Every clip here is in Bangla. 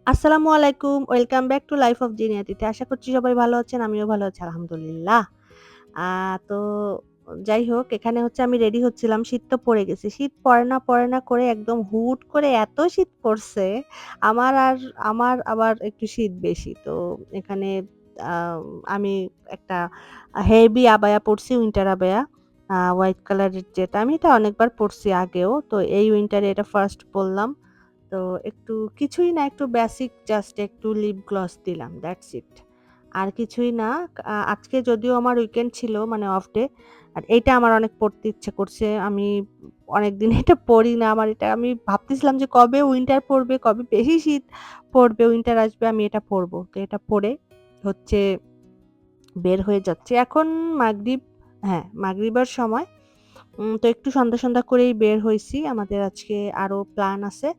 আসসালামু আলাইকুম। Welcome back to life of জিনিয়াতিতে। আশা করছি সবাই ভালো আছেন। আমিও ভালো আছি আলহামদুলিল্লাহ। আ তো যাই হোক এখানে হচ্ছে আমি রেডি হচ্ছিলাম। শীত তো পড়ে গেছে। শীত পড়ে না করে একদম হুট করে এত শীত পড়ছে। আমার আর আমার আবার একটু শীত বেশি। তো এখানে আ আমি একটা হেভি আবায়া পড়ছি, উইন্টার আবায়া। হোয়াইট কালারের যেটা আমি এটা অনেকবার পড়ছি আগেও। তো এই উইন্টারে এটা ফার্স্ট পড়লাম। তো একটু কিছুই না, একটু বেসিক জাস্ট একটু লিপ গ্লস দিলাম। That's it. আর কিছুই না। আজকে যদিও আমার উইকেন্ড ছিল মানে অফ ডে। আর এইটা আমার অনেক পড়তে ইচ্ছে করছে। আমি অনেকদিন এটা পড়ি না। আমার এটা আমি ভাবতেছিলাম যে কবে উইন্টার পড়বে, কবে বেশি শীত পড়বে, উইন্টার আসবে আমি এটা পড়ব। তো এটা পড়ে হচ্ছে বের হয়ে যাচ্ছি। এখন মাগরিব, হ্যাঁ, মাগরিবের সময়। তো একটু সন্ধ্যা করেই বের হইছি। আমাদের আজকে আরো প্ল্যান আছে।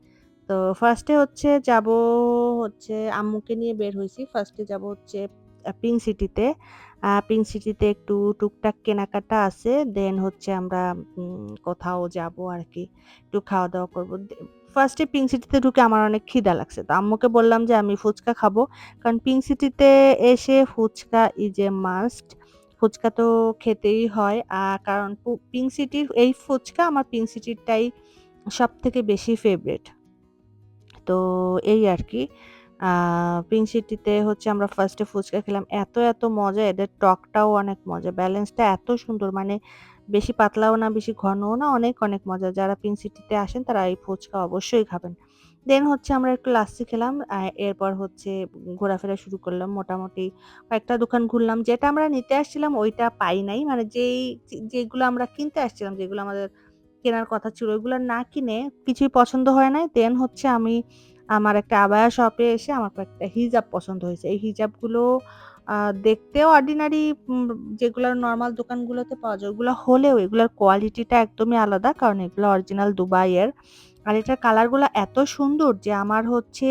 তো ফার্স্ট এ হচ্ছে যাবো হচ্ছে আম্মুকে নিয়ে বের হইছি। ফার্স্ট এ যাবো হচ্ছে পিঙ্ক সিটিতে। পিঙ্ক সিটিতে একটু টুকটাক কেনাকাটা আছে। দেন হচ্ছে আমরা কোথাও যাবো আরকি। একটু খাওয়া-দাওয়া করবো। ফার্স্ট এ পিঙ্ক সিটিতে ঢুকে আমার অনেক খিদা লাগছে। তো আম্মুকে বললাম যে আমি ফুচকা খাবো। কারণ পিঙ্ক সিটিতে এসে fuchka is a must. Fuchka তো খেতেই হয়। কারণ পিঙ্ক সিটির এই ফুচকা আমার পিঙ্ক সিটিরটাই সবথেকে বেশি ফেভারিট। তো এই আরকি। আ পিঙ্ক সিটিতে হচ্ছে আমরা ফার্স্ট এ ফুচকা খেলাম। এত মজা, এদের টকটাও অনেক মজা। ব্যালেন্সটা এত সুন্দর মানে বেশি পাতলাও না, বেশি ঘনও না, অনেক মজা। যারা পিঙ্ক সিটিতে আসেন তারা এই ফুচকা অবশ্যই খাবেন। দেন হচ্ছে আমরা একটু লাচ্ছি খেলাম। এরপর হচ্ছে ঘোরাফেরা শুরু করলাম। মোটামুটি কয়েকটা দোকান ঘুরলাম। যেটা আমরা নিতে আসছিলাম ওইটা পাই নাই। মানে যেগুলো আমরা কিনতে আসছিলাম, যেগুলো আমাদের কেনার কথা ছিল ওইগুলো না কিনে কিছুই পছন্দ হয় নাই। দেন হচ্ছে আমি আমার একটা আবায়া শপে এসে আমার কয়েকটা হিজাব পছন্দ হয়েছে। এই হিজাবগুলো আ দেখতেও অর্ডিনারি, যেগুলো নরমাল দোকানগুলোতে পাওয়া যায় ওগুলো হলেও এগুলার কোয়ালিটিটা একদমই আলাদা। কারণ এগুলো অরিজিনাল দুবাইয়ের। আর এটার কালারগুলা এত সুন্দর যে আমার হচ্ছে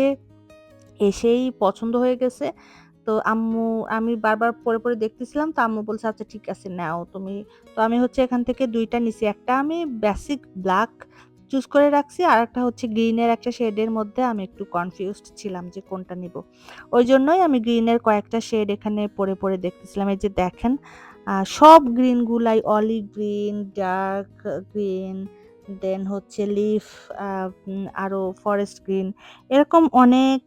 এসেই পছন্দ হয়ে গেছে। তো আমি বারবার পরে দেখতেছিলাম। তো আম্মু বলছে, "আচ্ছা ঠিক আছে নাও তুমি।" তো আমি হচ্ছে এখান থেকে ২ টা নিছি। একটা আমি বেসিক ব্লাক চুজ করে রাখছি। আরেকটা হচ্ছে গ্রিন এর একটা শেডের মধ্যে আমি একটু কনফিউজড ছিলাম যে কোনটা নিবো। ওইজন্যই আমি গ্রিন এর কয়েকটা শেড এখানে পরে দেখতেছিলাম। এই যে দেখেন, সব গ্রিন গুলাই অলিভ গ্রিন, ডার্ক গ্রিন, দেন হচ্ছে লিফ, আ আরো ফরেস্ট গ্রিন, এরকম অনেক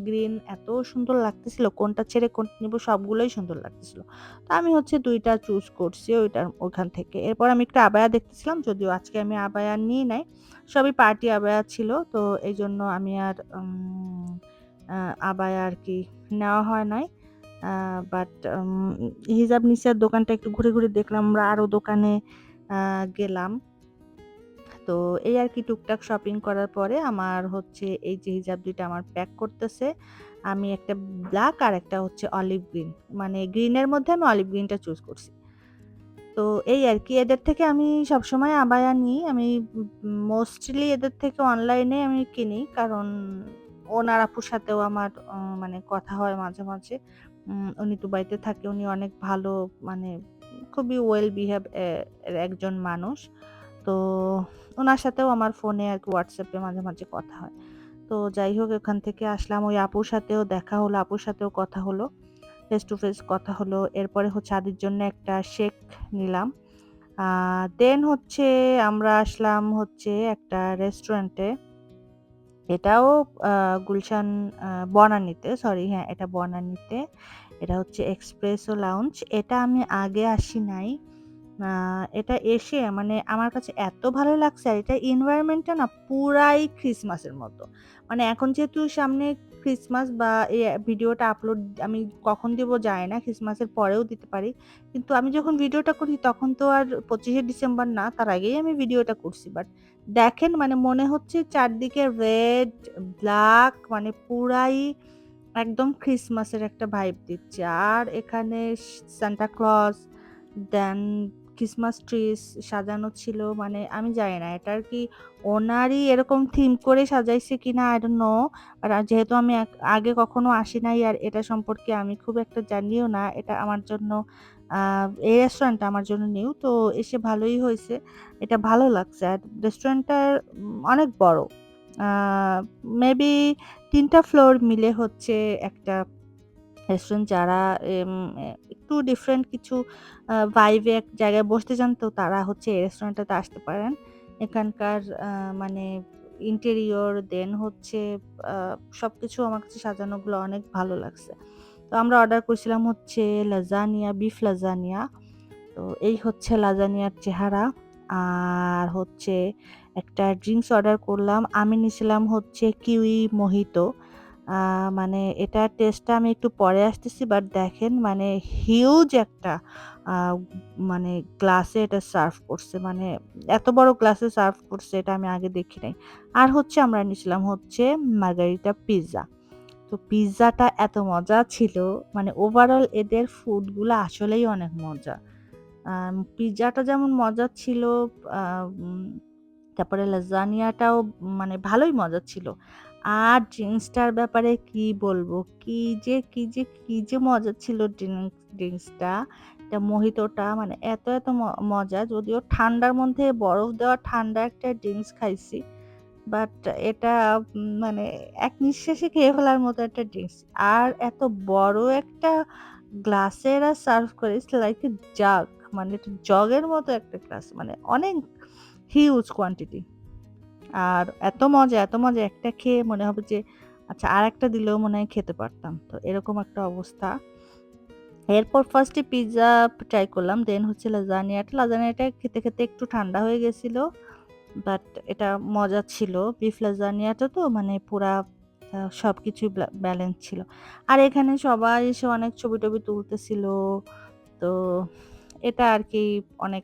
গ্রিন এত সুন্দর লাগতেছিল। কোনটা ছেড়ে কোনটা নিবো সবগুলোই সুন্দর লাগতেছিল। তো আমি হচ্ছে ২ টা চুজ করছি ওখান থেকে। এরপর আমি একটা আবায়া দেখতেছিলাম। যদিও আজকে আমি আবায়া নিই নাই। সবই পার্টি আবায়া ছিল। তো এইজন্য আমি আর আ আবায়া আরকি নেওয়া হয় নাই। আ বাট হিজাব নিছি আর দোকানটা একটু ঘুরে দেখলাম। আমরা আরো দোকানে আ গেলাম। তো এই আরকি টুকটাক শপিং করার পরে আমার হচ্ছে এই যে হিজাব ২ টা আমার প্যাক করতেছে। আমি একটা ব্লাক আর একটা হচ্ছে অলিভ গ্রিন। মানে গ্রিনের মধ্যে আমি অলিভ গ্রিনটা চুজ করছি। তো এই আরকি এদের থেকে আমি সবসময় আবায়া নিই। আমি মোস্টলি এদের থেকে অনলাইনে আমি কিনি। কারণ ওনার আপুর সাথেও আমার মানে কথা হয় মাঝে। উনি দুবাইতে থাকে। উনি অনেক ভালো, মানে খুবই ওয়েল বিহেভ একজন মানুষ। তো উনার সাথেও আমার ফোনে আরকি WhatsApp এ মাঝে কথা হয়। তো যাই হোক ওখান থেকে আসলাম। ওই আপুর সাথেও দেখা হলো, আপুর সাথেও কথা হলো। ফেস টু ফেস কথা হলো। এরপরে হচ্ছে আদির জন্য একটা শেক নিলাম। আ দেন হচ্ছে আমরা আসলাম হচ্ছে একটা রেস্টুরেন্টে। এটাও আ গুলশান, বনানীতে, সরি, হ্যাঁ, এটা বনানীতে। এটা হচ্ছে এক্সপ্রেসো লাউঞ্জ। এটা আমি আগে আসি নাই। আ এটা এসে মানে আমার কাছে এত ভালো লাগছে, আর এটার এনভায়রনমেন্ট টা না পুরাই ক্রিসমাসের মতো। মানে এখন যেহেতু সামনে ক্রিসমাস, বা ভিডিওটা আপলোড আমি কখন দিব জানি না। ক্রিসমাসের পরেও দিতে পারি। কিন্তু আমি যখন ভিডিওটা করি তখন তো আর ২৫শে ডিসেম্বর না, তার আগেই আমি ভিডিওটা করছি। বাট দেখেন মানে মনে হচ্ছে চারদিকে রেড, ব্লাক, মানে পুরাই একদম ক্রিসমাসের একটা ভাইব দিচ্ছে। আর এখানে সান্টা ক্লজ, দেন ক্রিসমাস ট্রিস সাজানো ছিল। মানে আমি জানি না এটার কি ওনারই এরকম থিম করে সাজাইছে কিনা, I don't know। আর যেহেতু আমি আগে কখনো আসি নাই আর এটা সম্পর্কে আমি খুব একটা জানিও না। এটা আমার জন্য আ এই রেস্টুরেন্টটা আমার জন্য নিউ। তো এসে ভালোই হইছে। এটা ভালো লাগছে। আর রেস্টুরেন্টটার অনেক বড়। আ মেবি ৩ টা ফ্লোর মিলে হচ্ছে একটা রেস্টুরেন্ট। যারা এম এ একটু ডিফারেন্ট কিছু ভাইব এ এক জায়গায় বসতে চান তো তারা হচ্ছে এই রেস্টুরেন্টটাতে আসতে পারেন। এখানকার মানে ইন্টেরিয়র দেন হচ্ছে আ সবকিছু আমার কাছে সাজানোগুলো অনেক ভালো লাগছে। তো আমরা অর্ডার করছিলাম হচ্ছে লাজানিয়া, বিফ লাজানিয়া। তো এই হচ্ছে লাজানিয়ার চেহারা। আর হচ্ছে একটা ড্রিংকস অর্ডার করলাম। আমি নিছিলাম হচ্ছে কিউই মোহিতো। আ মানে এটার টেস্টটা আমি একটু পরে আসতেছি। বাট দেখেন মানে হিউজ একটা আ মানে গ্লাসে এটা সার্ভ করছে। মানে এত বড় গ্লাসে সার্ভ করছে এটা আমি আগে দেখি নাই। আর হচ্ছে আমরা নিছিলাম হচ্ছে মার্গারিটা পিজ্জা। তো পিজ্জাটা এত মজা ছিল, মানে ওভারঅল এদের ফুডগুলা আসলেই অনেক মজা। পিজ্জাটা যেমন মজা ছিল, আ উম তারপরে লাজানিয়াটাও মানে ভালোই মজা ছিল। আর ড্রিংকসটার ব্যাপারে কি বলবো? কি যে মজা ছিল ড্রিংকসটা। এটা মোহিতোটা মানে এত মজা, যদিও ঠান্ডার মধ্যে বরফ দেওয়া ঠান্ডা একটা ড্রিংকস খাইছি। বাট এটা মানে এক নিঃশ্বাসে খেয়ে ফেলার মতো একটা ড্রিংকস। আর এত বড় একটা গ্লাসে এরা সার্ভ করে, ইটস লাইক এ জাগ, মানে এটা জগের মতো একটা গ্লাস, মানে অনেক হিউজ কোয়ান্টিটি। আর এত মজা একটা খেয়ে মনে হবে যে আচ্ছা আরেকটা দিলেও মনে হয় খেতে পারতাম। তো এরকম একটা অবস্থা। এরপর ফার্স্টে পিজ্জা ট্রাই করলাম। দেন হচ্ছে লাজানিয়াটা। লাজানিয়াটা খেতে একটু ঠান্ডা হয়ে গেছিল। বাট এটা মজা ছিল। বিফ লাজানিয়াটা তো মানে পুরা সবকিছুই ব্যালেন্স ছিল। আর এখানে সবাই এসে অনেক ছবি-টবি তুলতেছিল। তো এটা আরকি অনেক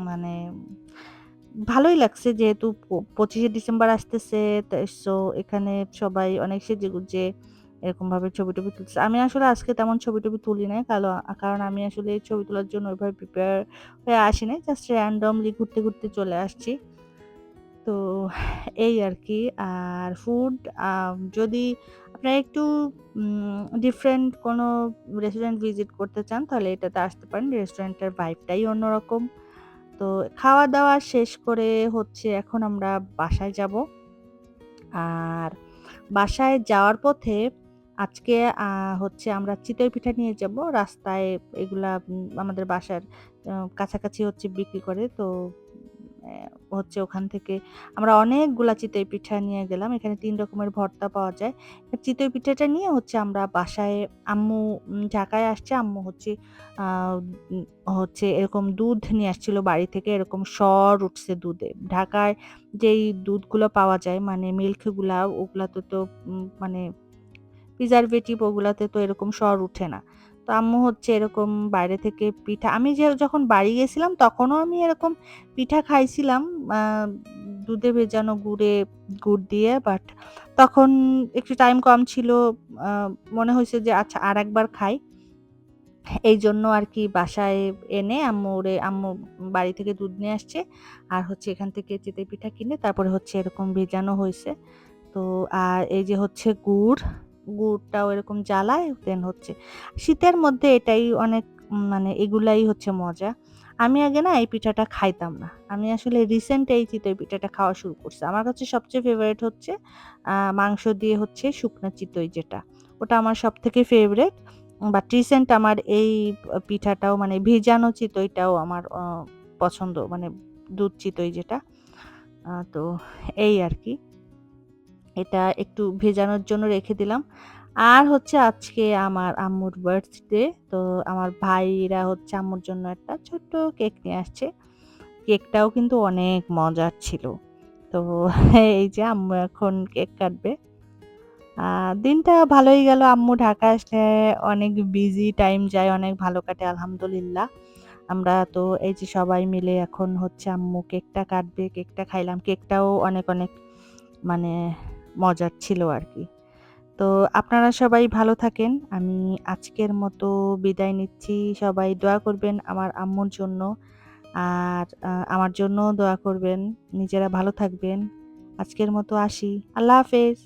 মানে ভালোই লাগছে, যেহেতু ২৫শে ডিসেম্বর আসতেছে। সো এখানে সবাই অনেক সেজেগুজে এরকমভাবে ছবি-টবি তুলছে। আমি আসলে আজকে তেমন ছবি-টবি তুলি নাই। কারণ আমি আসলে ছবি তোলার জন্য ওইভাবে প্রিপেয়ার হয়ে আসি নাই। জাস্ট র‍্যান্ডমলি ঘুরতে চলে আসছি। তো এই আরকি। আর ফুড যদি আপনারা একটু ডিফারেন্ট কোনো রেস্টুরেন্ট ভিজিট করতে চান তাহলে এটাতে আসতে পারেন। রেস্টুরেন্টের ভাইবটাই অন্যরকম। তো খাওয়া-দাওয়া শেষ করে হচ্ছে এখন আমরা বাসায় যাবো। আর বাসায় যাওয়ার পথে আজকে হচ্ছে আমরা চিতই পিঠা নিয়ে যাবো। রাস্তায় এগুলা আমাদের বাসার কাছাকাছি হচ্ছে বিক্রি করে। তো হচ্ছে ওখান থেকে আমরা অনেকগুলা চিতই পিঠা নিয়ে গেলাম। এখানে ৩ রকমের ভর্তা পাওয়া যায়। চিতই পিঠাটা নিয়ে হচ্ছে আমরা বাসায়, আম্মু ঢাকায় আসছে। আম্মু হচ্ছে আ উম হচ্ছে এরকম দুধ নিয়ে আসছিল বাড়ি থেকে। এরকম সর উঠছে দুধে। ঢাকায় যেই দুধগুলো পাওয়া যায় মানে মিল্ক গুলা, ওগুলাতে তো মানে প্রিজারভেটিভ, ওগুলাতে তো এরকম সর উঠে না। তো আম্মু হচ্ছে এরকম বাইরে থেকে পিঠা, আমি যখন বাড়ি গেছিলাম তখনও আমি এরকম পিঠা খাইছিলাম আ দুধে ভেজানো গুড় দিয়ে। বাট তখন একটু টাইম কম ছিল। আ মনে হইছে যে আচ্ছা আরেকবার খাই। এইজন্য আরকি বাসায় এনে আম্মু বাড়ি থেকে দুধ নিয়ে আসছে। আর হচ্ছে এখান থেকে চিতই পিঠা কিনে তারপরে হচ্ছে এরকম ভেজানো হইছে। তো আর এই যে হচ্ছে গুড়টাও এরকম জ্বালায় দেন হচ্ছে শীতের মধ্যে এটাই অনেক মানে এগুলাই হচ্ছে মজা। আমি আগে না এই পিঠাটা খাইতাম না। আমি আসলে রিসেন্ট এই চিতই পিঠাটা খাওয়া শুরু করছি। আমার কাছে সবচেয়ে ফেভারিট হচ্ছে মাংস দিয়ে হচ্ছে শুকনা চিতই যেটা। ওটা আমার সবথেকে ফেভারিট। বাট রিসেন্ট আমার এই পিঠাটাও মানে ভেজানো চিতইটাও আমার পছন্দ। মানে দুধ চিতই যেটা। তো এই আরকি। এটা একটু ভেজানোর জন্য রেখে দিলাম। আর হচ্ছে আজকে আমার আম্মুর বার্থডে। তো আমার ভাইরা হচ্ছে আম্মুর জন্য একটা ছোট্ট কেক নিয়ে আসছে। কেকটাও কিন্তু অনেক মজার ছিল। তো এই যে আম্মু এখন কেক কাটবে। আ দিনটা ভালোই গেল। আম্মু ঢাকায় আসলে অনেক বিজি টাইম যায়, অনেক ভালো কাটে আলহামদুলিল্লাহ। আমরা তো এই যে সবাই মিলে এখন হচ্ছে আম্মু কেকটা কাটবে, কেকটা খাইলাম। কেকটাও অনেক মানে মজার ছিল আরকি। তো আপনারা সবাই ভালো থাকেন। আমি আজকের মতো বিদায় নিচ্ছি। সবাই দোয়া করবেন আমার আম্মুর জন্য। আর আমার জন্যও দোয়া করবেন। নিজেরা ভালো থাকবেন। আজকের মতো আসি। আল্লাহ হাফেজ।